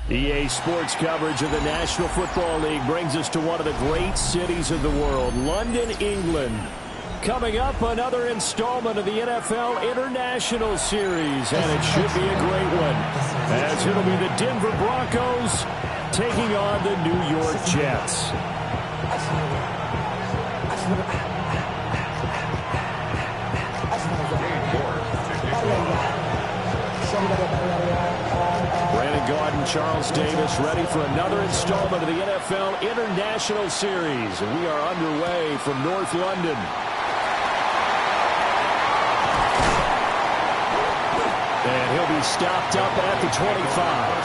EA Sports coverage of the National Football League brings us to one of the great cities of the world, London, England. Coming up, another installment of the NFL International Series, and it should be a great one, as it'll be the Denver Broncos taking on the New York Jets. Brandon Gaudin, Charles Davis, ready for another installment of the NFL International Series. And we are underway from North London. And he'll be stopped up at the 25.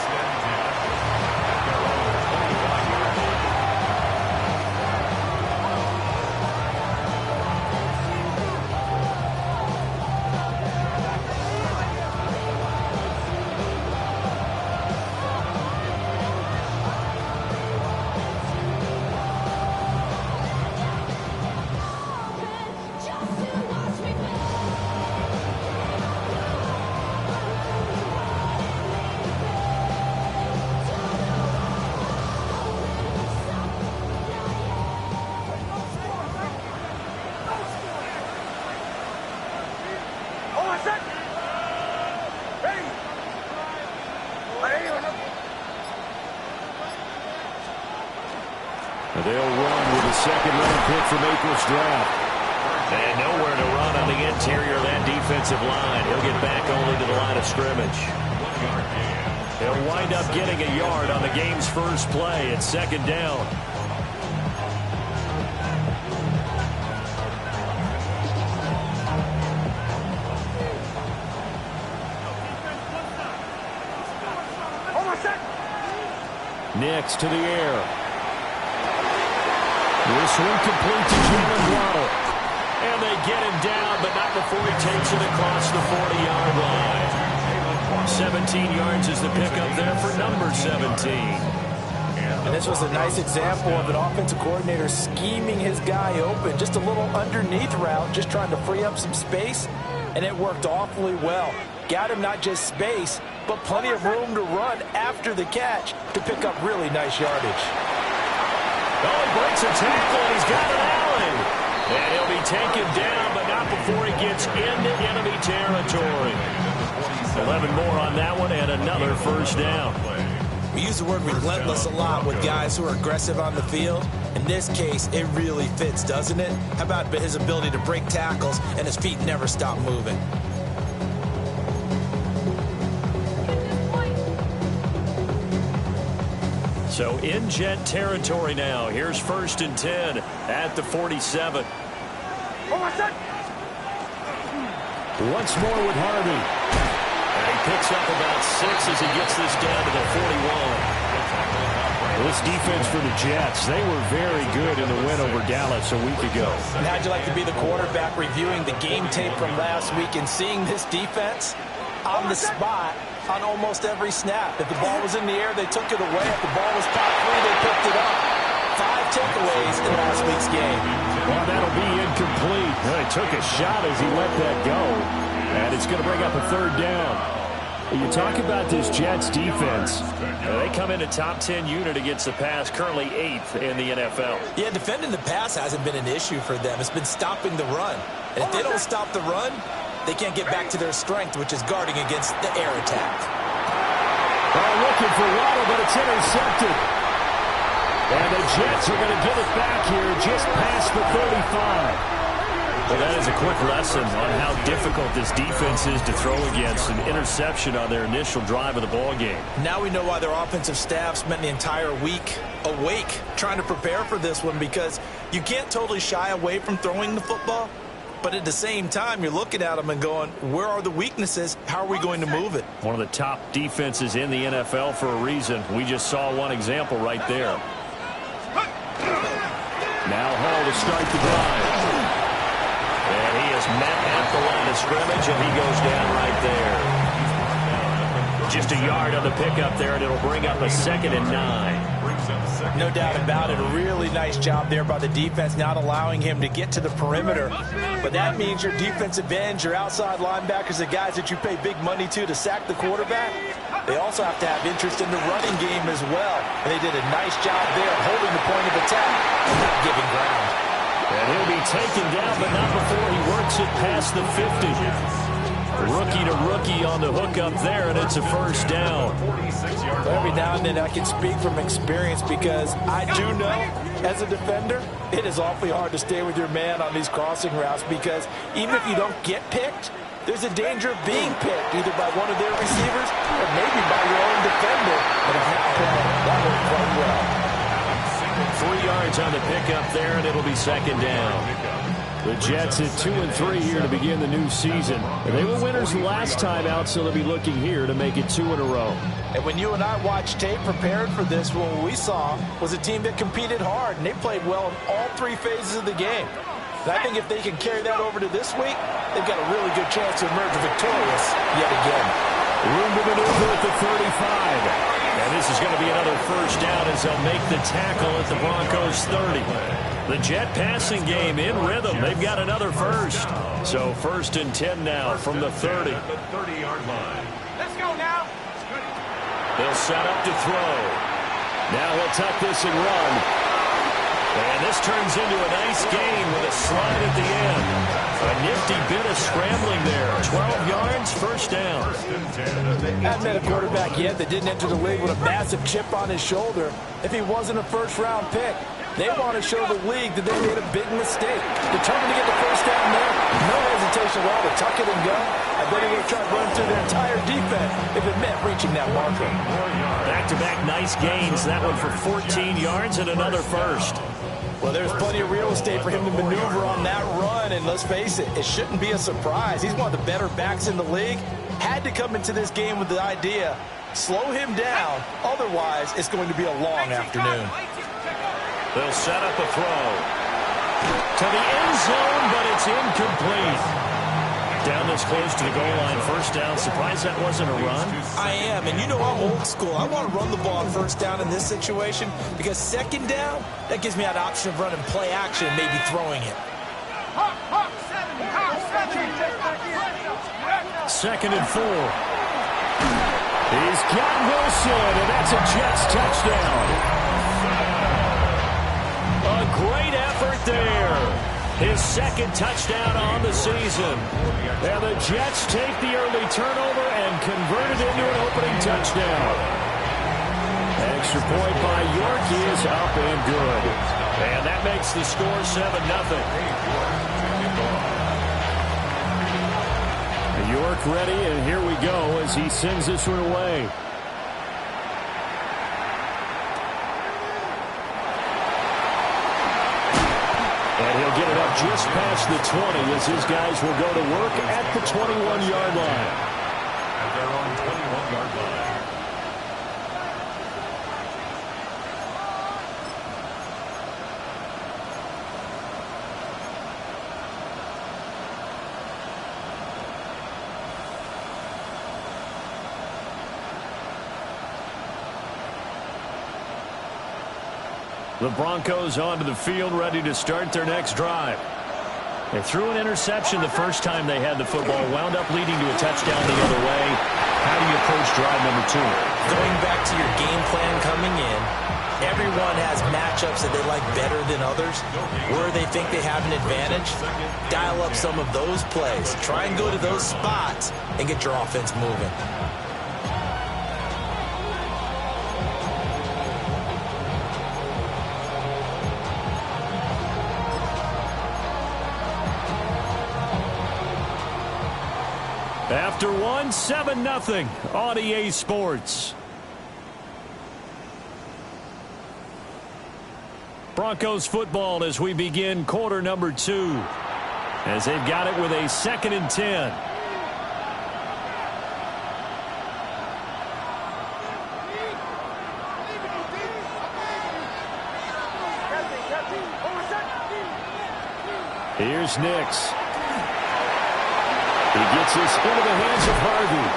They'll run with a second-round pick from April's draft. And nowhere to run on the interior of that defensive line. He'll get back only to the line of scrimmage. He'll wind up getting a yard on the game's first play. It's second down. Next to the air. This one complete to Jalen Waddle. And they get him down, but not before he takes it across the 40-yard line. 17 yards is the pickup there for number 17. And this was a nice example of an offensive coordinator scheming his guy open. Just a little underneath route, just trying to free up some space. And it worked awfully well. Got him not just space, but plenty of room to run after the catch to pick up really nice yardage. Oh, he breaks a tackle, and he's got an alley. And he'll be taken down, but not before he gets into enemy territory. 11 more on that one, and another first down. We use the word relentless a lot with guys who are aggressive on the field. In this case, it really fits, doesn't it? How about his ability to break tackles and his feet never stop moving? So in Jet territory now. Here's 1st and 10 at the 47. Once more with Harvey. And he picks up about 6 as he gets this down to the 41. This defense for the Jets, they were very good in the win over Dallas a week ago. And how'd you like to be the quarterback reviewing the game tape from last week and seeing this defense on the spot on almost every snap? If the ball was in the air, they took it away. If the ball was popped free, they picked it up. 5 takeaways in last week's game. Well, that'll be incomplete. Well, he took a shot as he let that go. And it's going to bring up a 3rd down. You talk about this Jets defense. They come in a top 10 unit against the pass, currently 8th in the NFL. Yeah, defending the pass hasn't been an issue for them. It's been stopping the run. And if they don't stop the run, they can't get back to their strength, which is guarding against the air attack. Looking for Waddle, but it's intercepted. And the Jets are going to get it back here just past the 35. Well, that is a quick lesson on how difficult this defense is to throw against. An interception on their initial drive of the ball game. Now we know why their offensive staff spent the entire week awake trying to prepare for this one, because you can't totally shy away from throwing the football. But at the same time, you're looking at them and going, where are the weaknesses? How are we going to move it? One of the top defenses in the NFL for a reason. We just saw one example right there. Now Hall to start the drive. And he is met at the line of scrimmage, and he goes down right there. Just a yard on the pickup there, and it'll bring up a 2nd and 9. No doubt about it. A really nice job there by the defense, not allowing him to get to the perimeter. But that means your defensive ends, your outside linebackers, the guys that you pay big money to sack the quarterback, they also have to have interest in the running game as well. And they did a nice job there holding the point of attack and not giving ground. And he'll be taken down, but not before he works it past the 50. Rookie to rookie on the hookup there, and it's a first down. Every now and then I can speak from experience because I do know, as a defender, it is awfully hard to stay with your man on these crossing routes because even if you don't get picked, there's a danger of being picked either by one of their receivers or maybe by your own defender. And on that play, that worked quite well. 3 yards on the pickup there, and it'll be second down. The Jets at 2-3 here to begin the new season. They were winners last time out, so they'll be looking here to make it 2 in a row. And when you and I watched tape prepared for this, what we saw was a team that competed hard, and they played well in all 3 phases of the game. And I think if they can carry that over to this week, they've got a really good chance to emerge victorious yet again. Room to maneuver at the 35. And this is going to be another first down as they'll make the tackle at the Broncos 30. The Jet passing game in rhythm. They've got another first. So 1st and 10 now from the 30. Let's go now. They'll set up to throw. Now he'll tuck this and run. And this turns into a nice gain with a slide at the end. A nifty bit of scrambling there. 12 yards, first down. I haven't met a quarterback yet that didn't enter the league with a massive chip on his shoulder if he wasn't a first-round pick. They want to show the league that they made a big mistake. Determined to get the first down there, no hesitation at all to tuck it and go. I bet he would have tried to run through their entire defense if it meant reaching that marker. Back-to-back nice gains. That one for 14 yards and another first. Well, there's plenty of real estate for him to maneuver on that run, and let's face it, it shouldn't be a surprise. He's one of the better backs in the league. Had to come into this game with the idea, slow him down, otherwise it's going to be a long afternoon. They'll set up a throw to the end zone, but it's incomplete. Down this close to the goal line, first down. Surprised that wasn't a run? I am, and you know I'm old school. I want to run the ball on first down in this situation because second down, that gives me that option of running play action and maybe throwing it. 2nd and 4. He's got Wilson, and that's a Jets touchdown. A great effort there. His 2nd touchdown on the season. And the Jets take the early turnover and convert it into an opening touchdown. Extra point by York is up and good. And that makes the score 7-0. York ready, and here we go as he sends this one away. And he'll get it up just past the 20 as his guys will go to work at the 21-yard line. And they're on 21-yard line. The Broncos onto the field, ready to start their next drive. They threw an interception the first time they had the football, wound up leading to a touchdown the other way. How do you approach drive number 2? Going back to your game plan coming in, everyone has matchups that they like better than others. Where they think they have an advantage, dial up some of those plays. Try and go to those spots and get your offense moving. After 7-0 on EA Sports. Broncos football as we begin quarter number 2. As they've got it with a 2nd and 10. Here's Nix. He gets this into the hands of Harvey.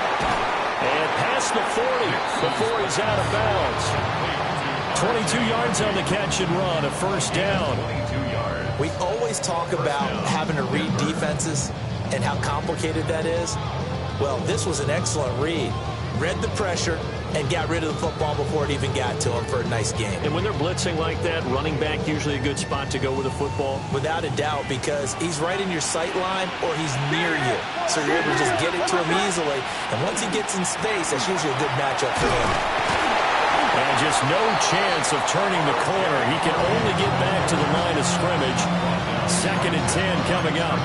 And past the 40 before he's out of bounds. 22 yards on the catch and run, a first down. We always talk about having to read defenses and how complicated that is. Well, this was an excellent read. Read the pressure and got rid of the football before it even got to him for a nice game. And when they're blitzing like that, running back usually a good spot to go with the football? Without a doubt, because he's right in your sight line or he's near you. So you're able to just get it to him easily. And once he gets in space, that's usually a good matchup for him. And just no chance of turning the corner. He can only get back to the line of scrimmage. 2nd and 10 coming up.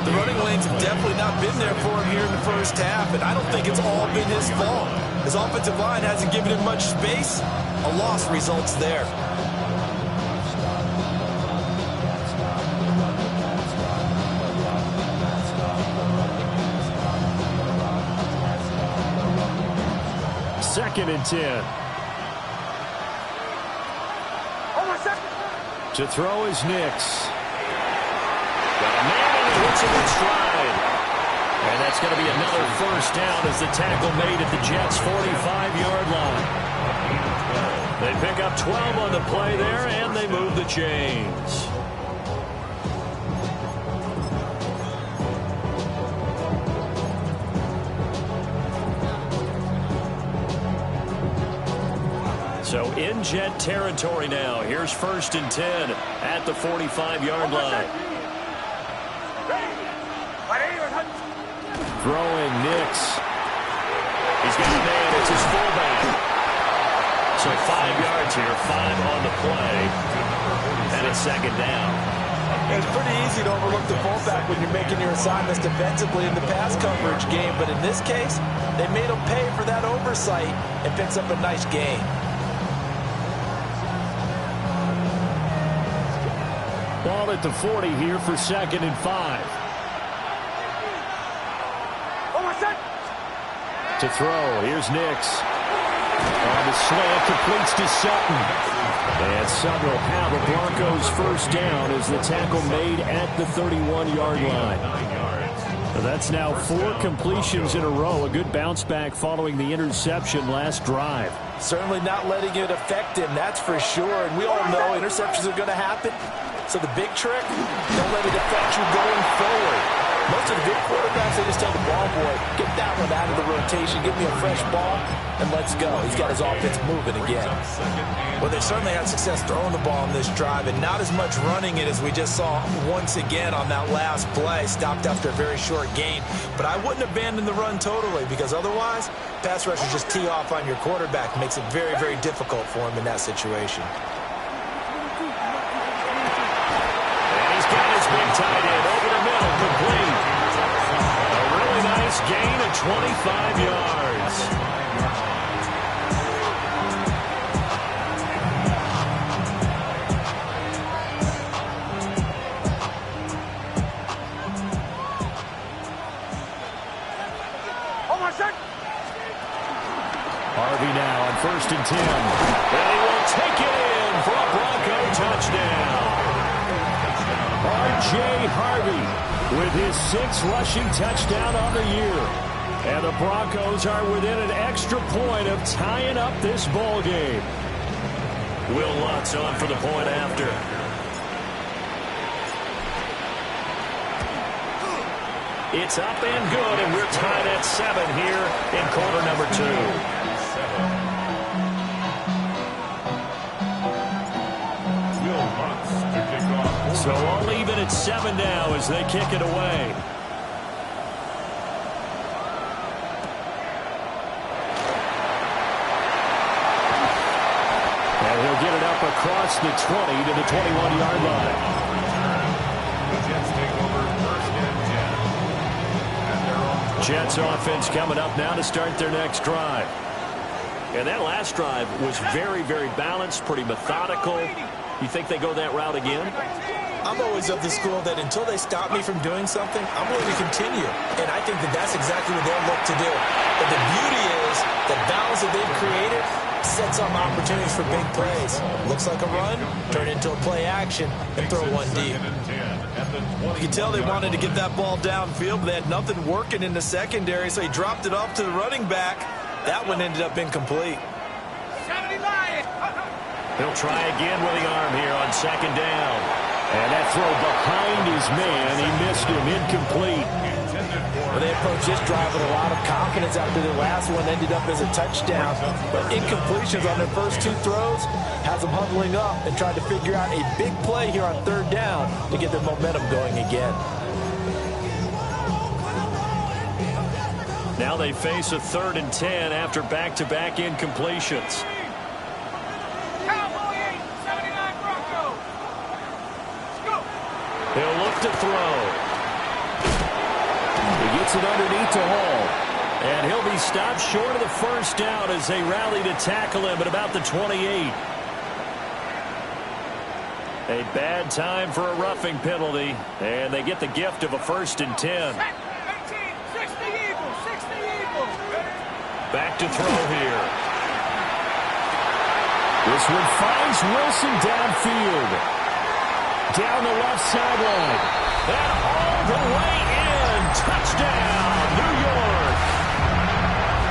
The running lanes have definitely not been there for him here in the first half, and I don't think it's all been his fault. His offensive line hasn't given him much space. A loss results there. Second and 10. To throw is Nix. Got a man and he hits him in stride. And that's going to be another first down as the tackle made at the Jets' 45-yard line. They pick up 12 on the play there, and they move the chains. So in Jet territory now. Here's 1st and 10 at the 45-yard line. Throwing Nix. He's got a man. It's his fullback. So 5 yards here, 5 on the play. And it's 2nd down. It's pretty easy to overlook the fullback when you're making your assignments defensively in the pass coverage game. But in this case, they made him pay for that oversight and picks up a nice gain. Ball at the 40 here for 2nd and 5. To throw, here's Nix. On the slant, completes to Sutton. And Sutton will have a Broncos first down as the tackle made at the 31-yard line. So that's now 4 completions in a row. A good bounce back following the interception last drive. Certainly not letting it affect him, that's for sure. And we all know interceptions are going to happen. So the big trick, don't let it affect you going forward. Most of the big quarterbacks, they just tell the ball boy, get that one out of the rotation, give me a fresh ball, and let's go. He's got his offense moving again. Well, they certainly had success throwing the ball on this drive, and not as much running it as we just saw once again on that last play. Stopped after a very short gain. But I wouldn't abandon the run totally, because otherwise, pass rushers just tee off on your quarterback. Makes it very, very difficult for him in that situation. And he's got his big tight end over the middle, complete. A really nice gain of 25 yards. Harvey now on 1st and 10. And he will take it in for a Bronco touchdown. R.J. Harvey with his 6th rushing touchdown on the year. And the Broncos are within an extra point of tying up this ball game. Will Lutz on for the point after. It's up and good, and we're tied at 7 here in quarter number 2. So all even at 7 now as they kick it away. And he'll get it up across the 20 to the 21-yard line. The Jets take over 1st and 10. Jets offense coming up now to start their next drive. And that last drive was very, very balanced, pretty methodical. You think they go that route again? I'm always of the school that until they stop me from doing something, I'm willing to continue. And I think that that's exactly what they'll look to do. But the beauty is the balance that they've created sets up opportunities for big plays. Looks like a run, turn into a play action, and throw one deep. You can tell they wanted to get that ball downfield, but they had nothing working in the secondary, so he dropped it off to the running back. That one ended up incomplete. He'll try again with the arm here on second down. And that throw behind his man, he missed him, incomplete. Well, they approached this drive with a lot of confidence after the last one ended up as a touchdown. But incompletions on their first two throws has them huddling up and trying to figure out a big play here on third down to get their momentum going again. Now they face a 3rd and 10 after back-to-back incompletions. He'll look to throw. He gets it underneath to Hall. And he'll be stopped short of the first down as they rally to tackle him at about the 28. A bad time for a roughing penalty. And they get the gift of a 1st and 10. Back to throw here. This one finds Wilson downfield. Down the left sideline. And all the way in. Touchdown, New York.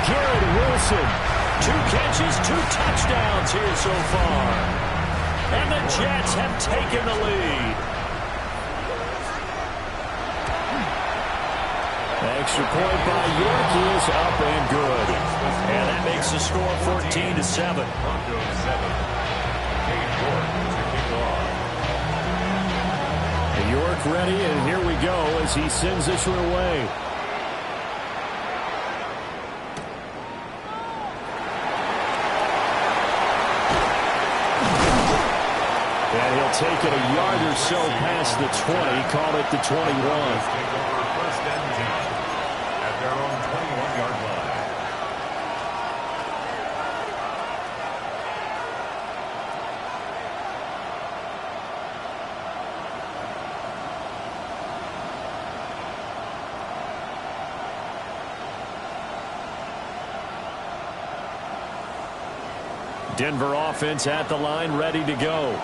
Garrett Wilson. 2 catches, 2 touchdowns here so far. And the Jets have taken the lead. Extra point by York is up and good. And that makes the score 14-7. Broncos 7. Cade York kicking off. York ready, and here we go as he sends this one away. And he'll take it a yard or so past the 20, call it the 21. Take over 1st and 10 at their own 21-yard line. Denver offense at the line, ready to go.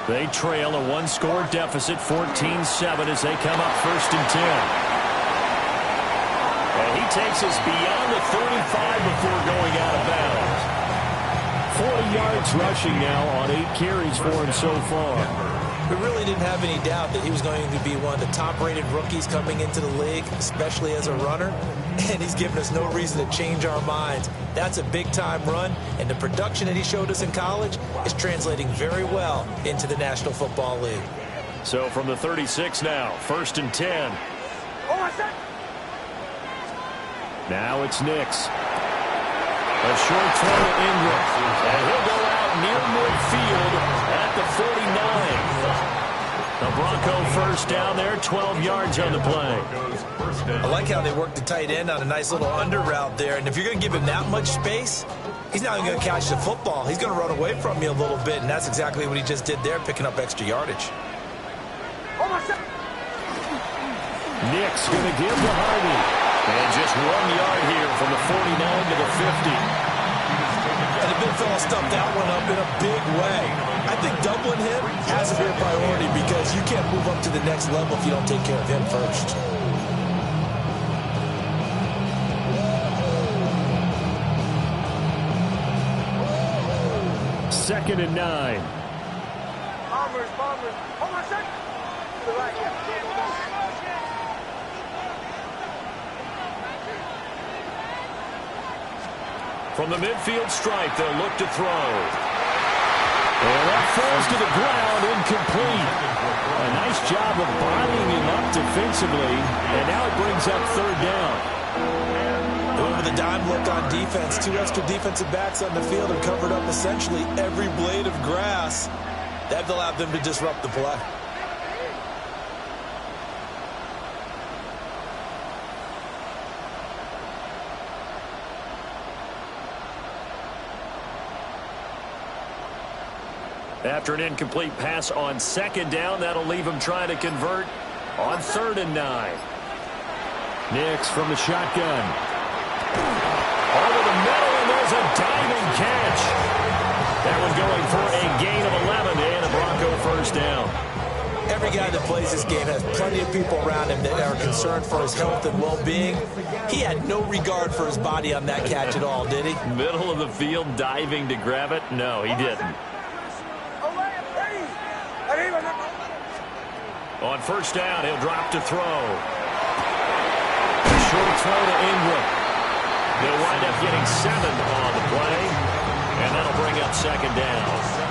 They trail a 1-score deficit, 14-7 as they come up 1st and 10. And he takes us beyond the 35 before going out of bounds. 40 yards rushing now on 8 carries for him so far. We really didn't have any doubt that he was going to be one of the top-rated rookies coming into the league, especially as a runner. And he's given us no reason to change our minds. That's a big-time run, and the production that he showed us in college is translating very well into the National Football League. So from the 36 now, 1st and 10. Now it's Nix. A short throw to Ingram. And he'll go out near midfield at the 49. The Bronco first down there, 12 yards on the play. I like how they worked the tight end on a nice little under route there. And if you're going to give him that much space, he's not even going to catch the football. He's going to run away from you a little bit, and that's exactly what he just did there, picking up extra yardage. Nick's going to give to Harvey. And just 1 yard here from the 49 to the 50. And the big fella stuffed that one up in a big way. I think doubling him has to be a priority because you can't move up to the next level if you don't take care of him first. Second and 9. Bombers. Hold on a second. To the right. From the midfield stripe, they'll look to throw. And that falls to the ground, incomplete. A nice job of bodying him up defensively, and now it brings up 3rd down. With a dime look on defense, 2 extra defensive backs on the field and covered up essentially every blade of grass. That allowed them to disrupt the play. After an incomplete pass on 2nd down, that'll leave him trying to convert on 3rd and 9. Nix from the shotgun. Over the middle, and there's a diving catch. That one going for a gain of 11 and a Bronco first down. Every Every guy that plays this game has plenty of people around him that are concerned for his health and well-being. He had no regard for his body on that catch at all, did he? Middle of the field, diving to grab it? No, he didn't. On first down, he'll drop to throw. A short throw to Ingram. They'll wind up getting 7 on the play, and that'll bring up second down.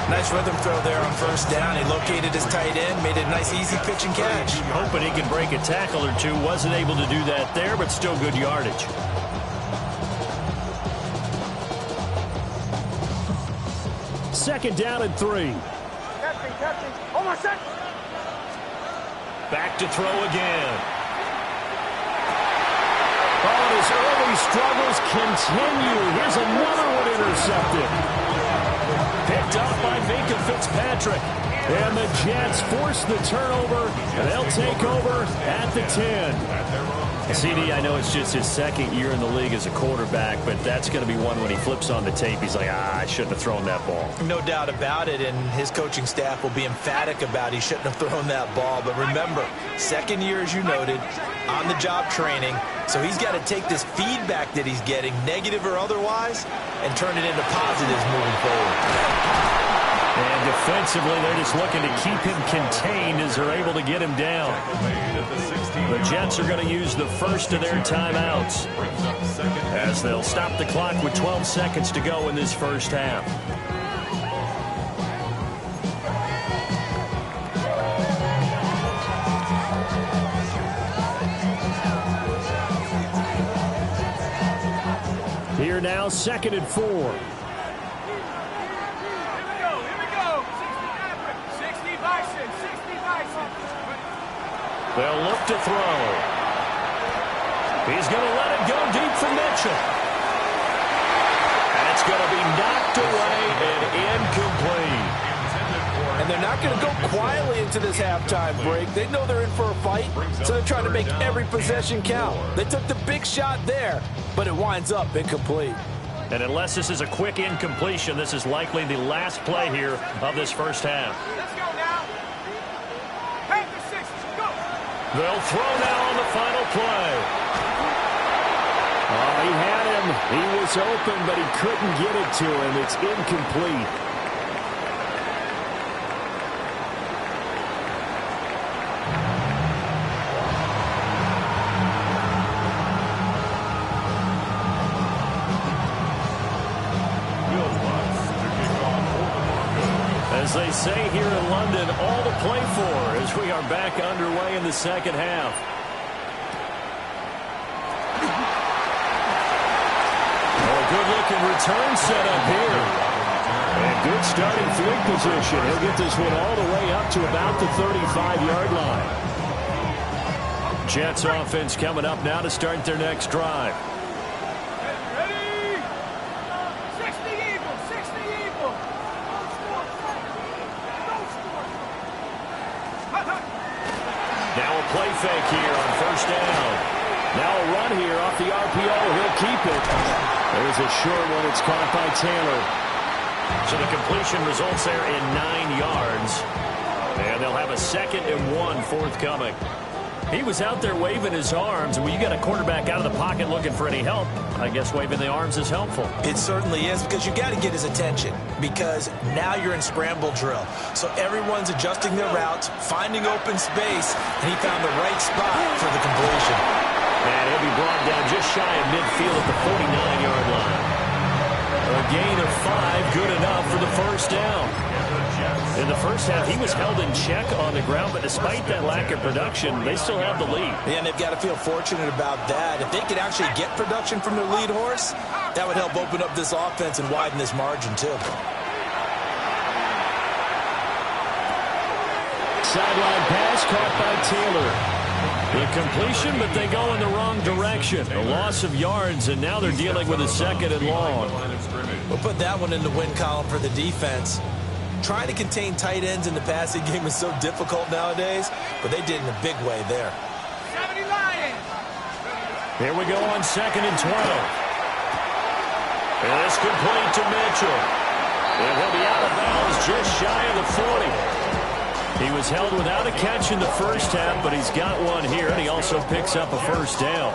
Nice rhythm throw there on first down. He located his tight end, made it a nice, easy pitch and catch. Hoping he could break a tackle or two. Wasn't able to do that there, but still good yardage. Second down and 3. Captain. Hold on, set. Back to throw again. Oh, his early struggles continue. Here's another one intercepted. Picked up by Minka Fitzpatrick. And the Jets force the turnover, and they'll take over at the 10. CD, I know it's just his second year in the league as a quarterback, but that's going to be one when he flips on the tape. He's like, I shouldn't have thrown that ball. No doubt about it, and his coaching staff will be emphatic about he shouldn't have thrown that ball. But remember, second year, as you noted, on-the-job training, so he's got to take this feedback that he's getting, negative or otherwise, and turn it into positives moving forward. And defensively, they're just looking to keep him contained as they're able to get him down. The Jets are going to use the first of their timeouts as they'll stop the clock with 12 seconds to go in this first half. Here now, 2nd and 4. They'll look to throw. He's going to let it go deep for Mitchell. And it's going to be knocked away and incomplete. And they're not going to go quietly into this halftime break. They know they're in for a fight, so they're trying to make every possession count. They took the big shot there, but it winds up incomplete. And unless this is a quick incompletion, this is likely the last play here of this first half. Let's go now. Take the 6, go. They'll throw now on the final play. Oh, he had him. He was open, but he couldn't get it to him. It's incomplete. As they say here in London, all to play for as we are back underway in the second half. Oh, a good-looking return set up here. And good starting field position. He'll get this one all the way up to about the 35-yard line. Jets offense coming up now to start their next drive. Play fake here on first down. Now a run here off the RPO. He'll keep it. There's a short one. It's caught by Taylor. So the completion results there in 9 yards. And they'll have a 2nd and 1 forthcoming. He was out there waving his arms. When you got a quarterback out of the pocket looking for any help, I guess waving the arms is helpful. It certainly is, because you got to get his attention, because now you're in scramble drill. So everyone's adjusting their routes, finding open space, and he found the right spot for the completion. And he'll be brought down just shy of midfield at the 49-yard line. A gain of 5, good enough for the first down. In the first half, he was held in check on the ground, but despite that lack of production, they still have the lead. Yeah, and they've got to feel fortunate about that. If they could actually get production from their lead horse, that would help open up this offense and widen this margin, too. Sideline pass caught by Taylor. The completion, but they go in the wrong direction. A loss of yards, and now they're dealing with a 2nd and long. We'll put that one in the win column for the defense. Trying to contain tight ends in the passing game is so difficult nowadays, but they did in a big way there. 70 Lions. Here we go on 2nd and 12. And it's complete to Mitchell. And he'll be out of bounds just shy of the 40. He was held without a catch in the first half, but he's got one here, and he also picks up a first down.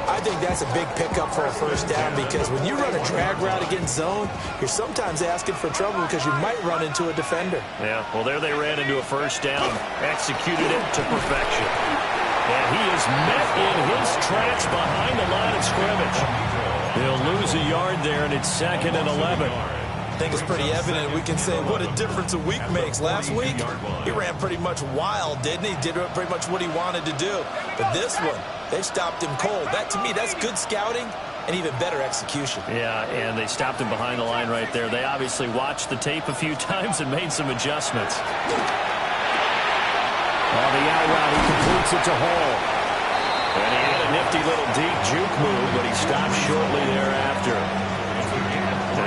I think that's a big pickup for a first down because when you run a drag route against zone, you're sometimes asking for trouble because you might run into a defender. Yeah, well, there they ran into a first down, executed it to perfection. And he is met in his tracks behind the line of scrimmage. He'll lose a yard there, and it's 2nd and 11. I think it's pretty evident. We can say what a difference a week makes. Last week, he ran pretty much wild, didn't he? Did pretty much what he wanted to do. But this one, they stopped him cold. That, to me, that's good scouting and even better execution. Yeah, and they stopped him behind the line right there. They obviously watched the tape a few times and made some adjustments. On the out route, he completes it to Hall. And he had a nifty little deep juke move, but he stopped shortly thereafter.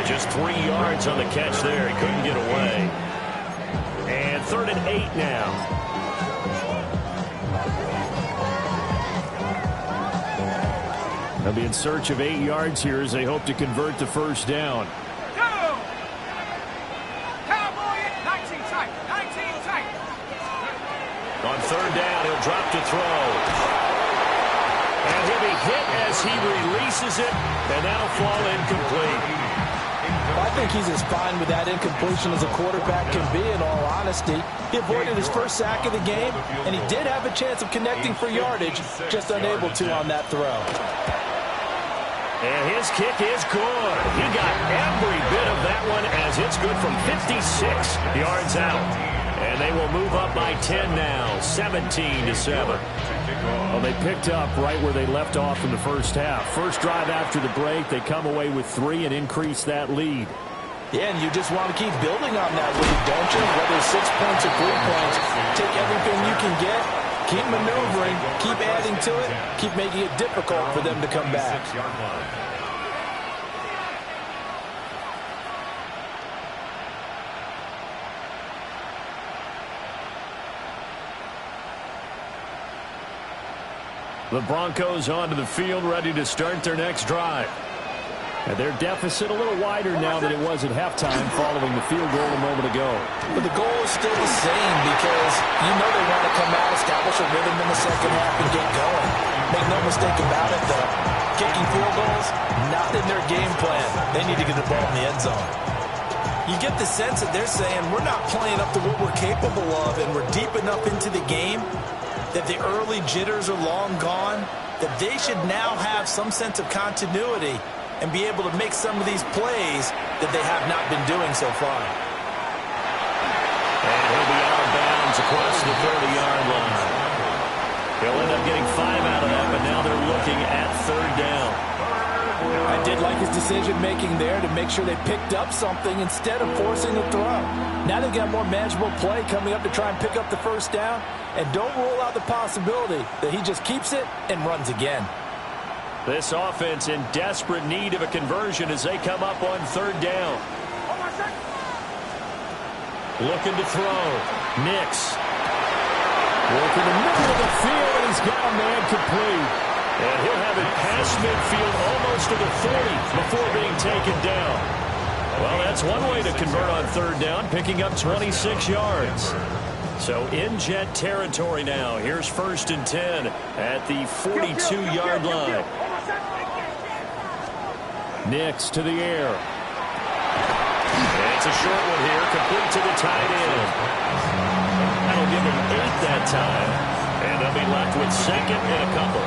Just 3 yards on the catch there. He couldn't get away. And 3rd and 8 now. They'll be in search of 8 yards here as they hope to convert the first down. On 3rd down, he'll drop to throw. And he'll be hit as he releases it, and that'll fall incomplete. I think he's as fine with that incompletion as a quarterback can be, in all honesty. He avoided his first sack of the game, and he did have a chance of connecting for yardage, just unable to on that throw. And his kick is good. He got every bit of that one as it's good from 56 yards out. And they will move up by 10 now, 17-7. Well, they picked up right where they left off in the first half. First drive after the break, they come away with 3 and increase that lead. Yeah, and you just want to keep building on that lead, don't you? Whether it's 6 points or 3 points, take everything you can get, keep maneuvering, keep adding to it, keep making it difficult for them to come back. The Broncos onto the field, ready to start their next drive. And their deficit a little wider now than it was at halftime following the field goal a moment ago. But the goal is still the same because you know they want to come out, establish a rhythm in the second half, and get going. Make no mistake about it, though. Kicking field goals, not in their game plan. They need to get the ball in the end zone. You get the sense that they're saying we're not playing up to what we're capable of, and we're deep enough into the game that the early jitters are long gone, that they should now have some sense of continuity and be able to make some of these plays that they have not been doing so far. And he'll be out of bounds across the 30-yard line. He'll end up getting 5 out of that, but now they're looking at 3rd down. I did like his decision-making there to make sure they picked up something instead of forcing the throw. Now they've got more manageable play coming up to try and pick up the first down, and don't rule out the possibility that he just keeps it and runs again. This offense in desperate need of a conversion as they come up on 3rd down. Looking to throw. Nix. Working the middle of the field, and he's got a man complete. And he'll have it past midfield almost to the 30 before being taken down. Well, that's one way to convert on 3rd down, picking up 26 yards. So in Jet territory now. Here's 1st and 10 at the 42-yard line. Nix to the air. And it's a short one here, complete to the tight end. That'll give them 8 that time. And they'll be left with 2nd and a couple.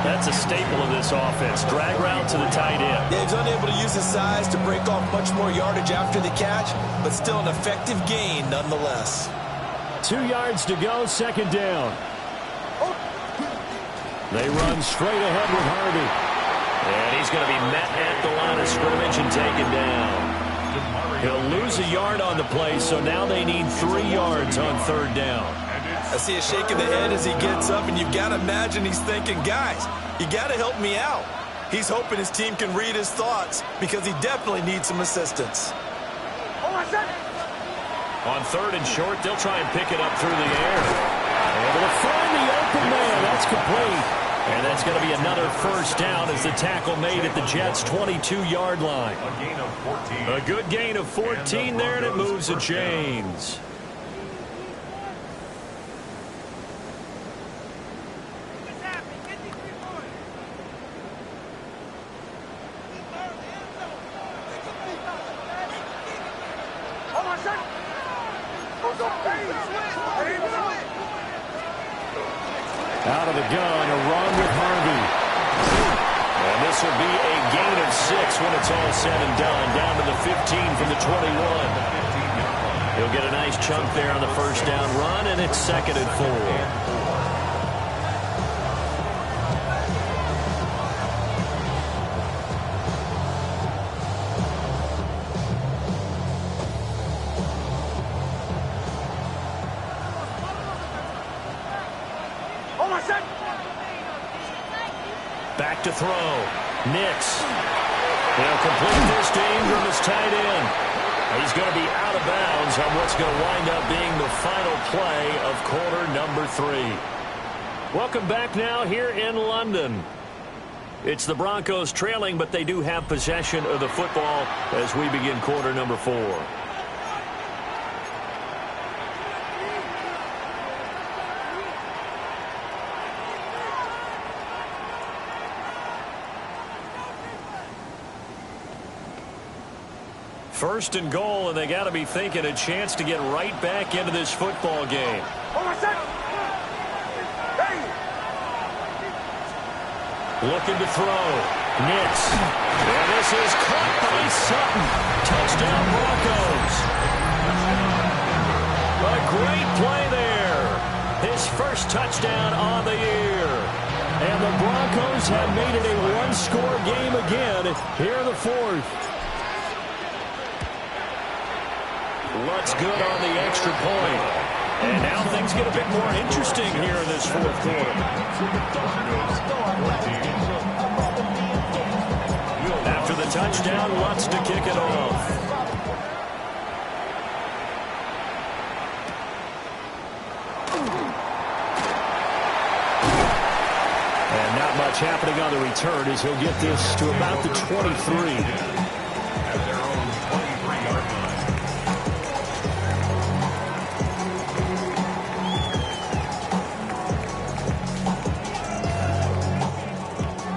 That's a staple of this offense. Drag route to the tight end. Yeah, he's unable to use his size to break off much more yardage after the catch, but still an effective gain nonetheless. 2 yards to go, 2nd down. They run straight ahead with Harvey. And he's going to be met at the line of scrimmage and taken down. He'll lose a yard on the play, so now they need 3 yards on 3rd down. I see a shake of the head as he gets up, and you've got to imagine he's thinking, guys, you got to help me out. He's hoping his team can read his thoughts because he definitely needs some assistance. On 3rd and short, they'll try and pick it up through the air. Able to find the open man. That's complete. And that's going to be another first down as the tackle made at the Jets' 22-yard line. A good gain of 14 there, and it moves the chains. Out of the gun, a run with Harvey. And this will be a gain of 6 when it's all said and done. Down to the 15 from the 21. He'll get a nice chunk there on the first down run, and it's 2nd and 4. Back to throw. Nix. They'll complete this to Ingram as tight end. He's going to be out of bounds on what's going to wind up being the final play of quarter number 3. Welcome back now here in London. It's the Broncos trailing, but they do have possession of the football as we begin quarter number 4. First and goal, and they got to be thinking a chance to get right back into this football game. Looking to throw. Nix. And this is caught by Sutton. Touchdown Broncos. A great play there. His first touchdown on the year. And the Broncos have made it a one-score game again here in the 4th. Lutz good on the extra point. And now things get a bit more interesting here in this 4th quarter. After the touchdown, Lutz to kick it off. And not much happening on the return as he'll get this to about the 23.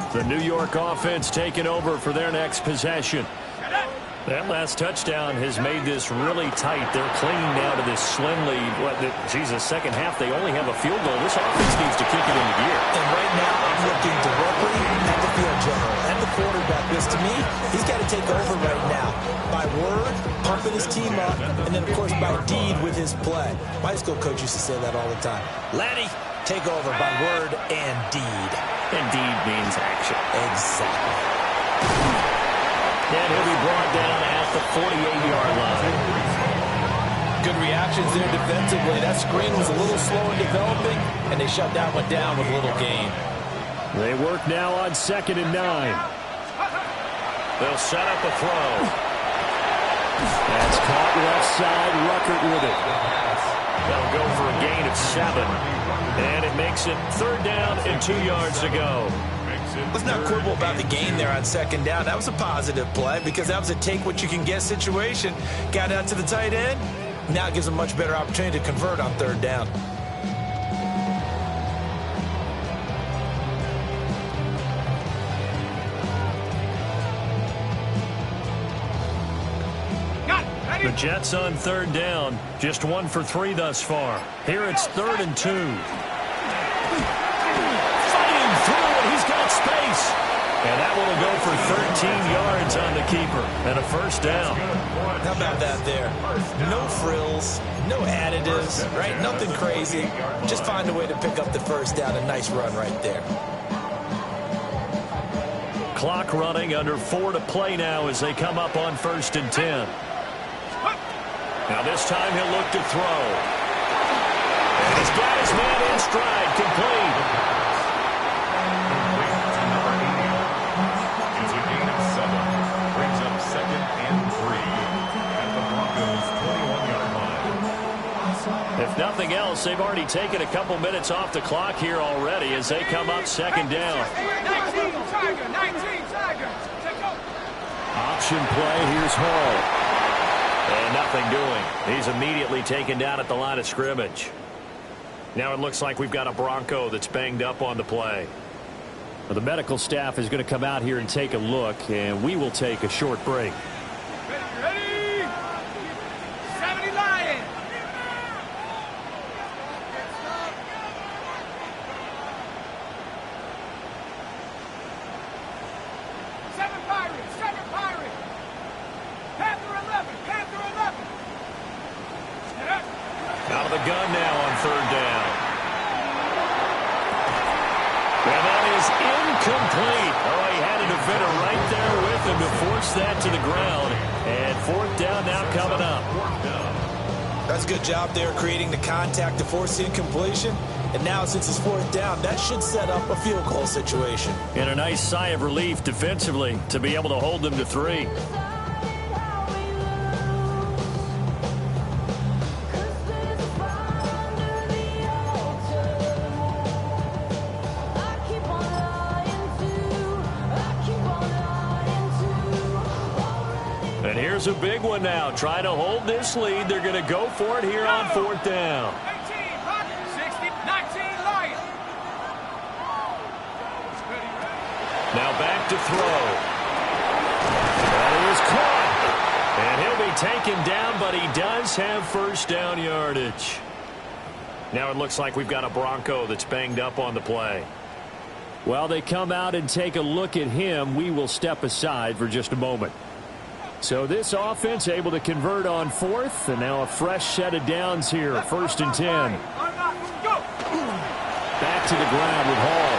The New York offense taking over for their next possession. That last touchdown has made this really tight. They're clinging now to this slim lead. The second half, they only have a field goal. This offense needs to kick it into gear. And right now, I'm looking directly at the field general and the quarterback. Because to me, he's got to take over right now. By word, pumping his team up, and then, of course, by deed with his play. My high school coach used to say that all the time. Laddie, take over by word and deed. And deed means action. Exactly. And he'll be brought down at the 48-yard line. Good reactions there defensively. That screen was a little slow in developing, and they shut that one down with a little gain. They work now on 2nd and 9. They'll set up a throw. That's caught left side. Ruckert with it. They'll go for a gain of 7. And it makes it 3rd down and 2 yards to go. Let's not quibble about the gain there on 2nd down. That was a positive play because that was a take-what-you-can-get situation. Got out to the tight end. Now it gives them a much better opportunity to convert on 3rd down. The Jets on 3rd down. Just 1 for 3 thus far. Here it's 3rd and 2. Fighting through, and he's got space. And that one will go for 13 yards on the keeper. And a first down. How about that there? No frills, no additives, right? Nothing crazy. Just find a way to pick up the first down. A nice run right there. Clock running, under 4 to play now as they come up on 1st and 10. Now this time he'll look to throw. And he's got his man in stride, complete. It's a gain of 7. Brings up 2nd and 3 at the Broncos' 21-yard line. If nothing else, they've already taken a couple minutes off the clock here already as they come up 2nd down. 19 Tigers. Option play, here's Hall. And nothing doing. He's immediately taken down at the line of scrimmage. Now it looks like we've got a Bronco that's banged up on the play. Well, the medical staff is going to come out here and take a look, and we will take a short break. Ready. 70 the gun now on third down. And that is incomplete. Oh, he had a defender right there with him to force that to the ground. And fourth down now coming up. That's a good job there creating the contact to force the incompletion. And now since it's fourth down, that should set up a field goal situation. And a nice sigh of relief defensively to be able to hold them to 3. And here's a big one now. Trying to hold this lead. They're going to go for it here on fourth down. 60, 19, Lions. Now back to throw. That is caught. And he'll be taken down, but he does have first down yardage. Now it looks like we've got a Bronco that's banged up on the play. While they come out and take a look at him, we will step aside for just a moment. So this offense able to convert on fourth, and now a fresh set of downs here, first and 10. Back to the ground with Hall.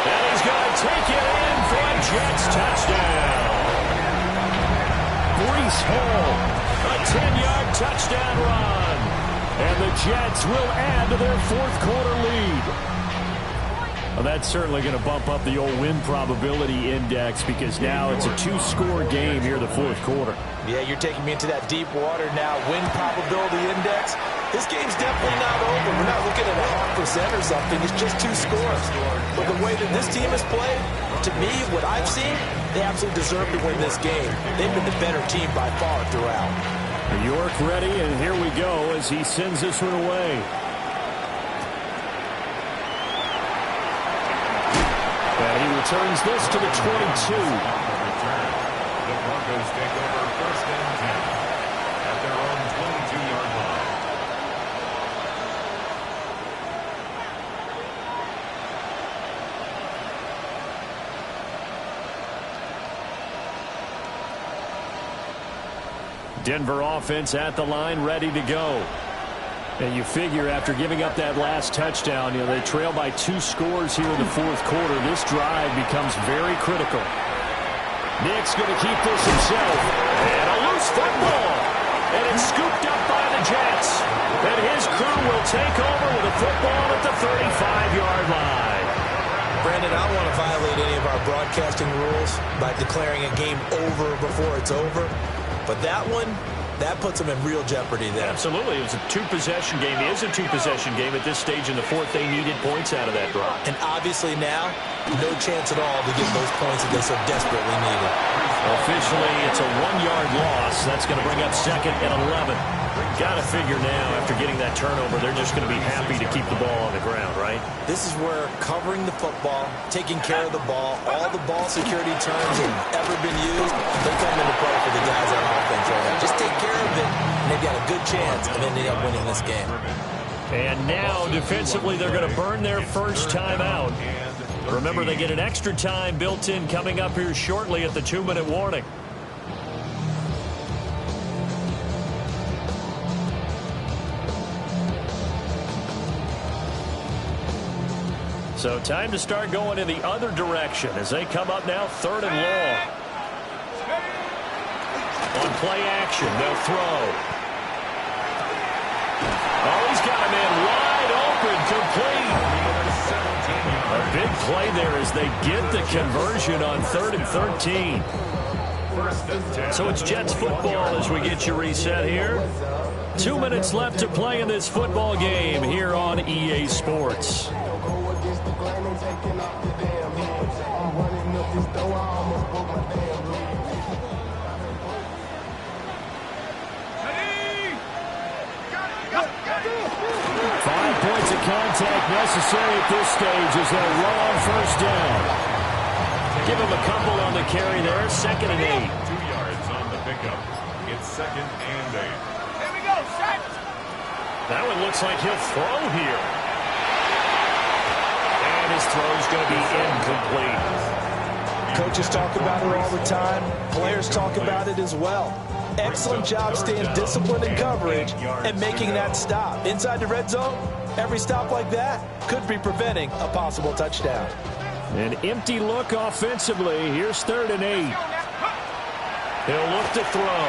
And he's going to take it in for a Jets touchdown. Breece Hall, A 10-yard touchdown run. and the Jets will add to their fourth quarter lead. Well, that's certainly going to bump up the old win probability index because now it's a 2-score game here in the fourth quarter. Yeah, you're taking me into that deep water now. Win probability index. This game's definitely not over. We're not looking at a 0.5% or something. It's just 2 scores. But the way that this team has played, to me, what I've seen, they absolutely deserve to win this game. They've been the better team by far throughout. York ready, and here we go as he sends this one away. And he returns this to the 22. The Broncos take over first and 10 at their own 22-yard line. Denver offense at the line, ready to go. And you figure after giving up that last touchdown, they trail by 2 scores here in the fourth quarter. This drive becomes very critical. Nick's going to keep this himself. And a loose football. And it's scooped up by the Jets. And his crew will take over with a football at the 35-yard line. Brandon, I don't want to violate any of our broadcasting rules by declaring a game over before it's over. But that one, that puts them in real jeopardy there. Absolutely. It was a 2-possession game. It is a 2-possession game at this stage in the fourth. They needed points out of that drive. And obviously now, no chance at all to get those points that they so desperately needed. Officially, it's a 1-yard loss. That's going to bring up second and 11. Got to figure now, after getting that turnover, they're just going to be happy to keep the ball on the ground, right? This is where covering the football, taking care of the ball, all the ball security terms have ever been used, they come into play for the guys on offense right now. Just take care of it, and they've got a good chance of ending up winning this game. And now, defensively, they're going to burn their first time out. Remember, they get an extra time built in coming up here shortly at the 2-minute warning. So time to start going in the other direction as they come up now 3rd and long. On play action, they'll throw. Oh, he's got him in wide open, complete. A big play there as they get the conversion on 3rd and 13. So it's Jets football as we get you reset here. 2 minutes left to play in this football game here on EA Sports. Contact necessary at this stage as they'll run on first down. Give him a couple on the carry there. 2nd and 8. 2 yards on the pickup. It's 2nd and 8. Here we go, set. That one looks like he'll throw here. And his throw's going to be incomplete. Coaches talk about it all the time. Players talk about it as well. Excellent job staying disciplined in coverage and making that stop. Inside the red zone, every stop like that could be preventing a possible touchdown. An empty look offensively. Here's 3rd and 8. He'll look to throw.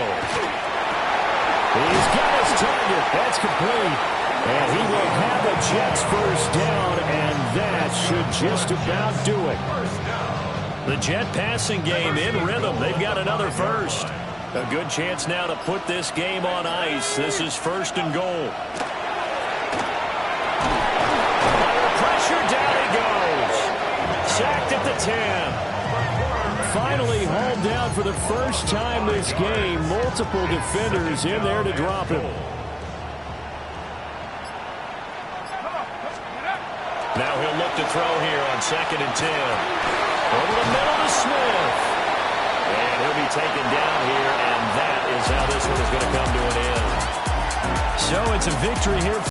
He's got his target. That's complete. And he will have the Jets first down, and that should just about do it. The Jet passing game in rhythm. They've got another first. A good chance now to put this game on ice. This is 1st and goal. Under pressure, down he goes. Sacked at the 10. Finally hauled down for the first time this game. Multiple defenders in there to drop him. Now he'll look to throw here on 2nd and 10. Over the middle to Smith. And he'll be taken down here, and that is how this one is going to come to an end. So it's a victory here.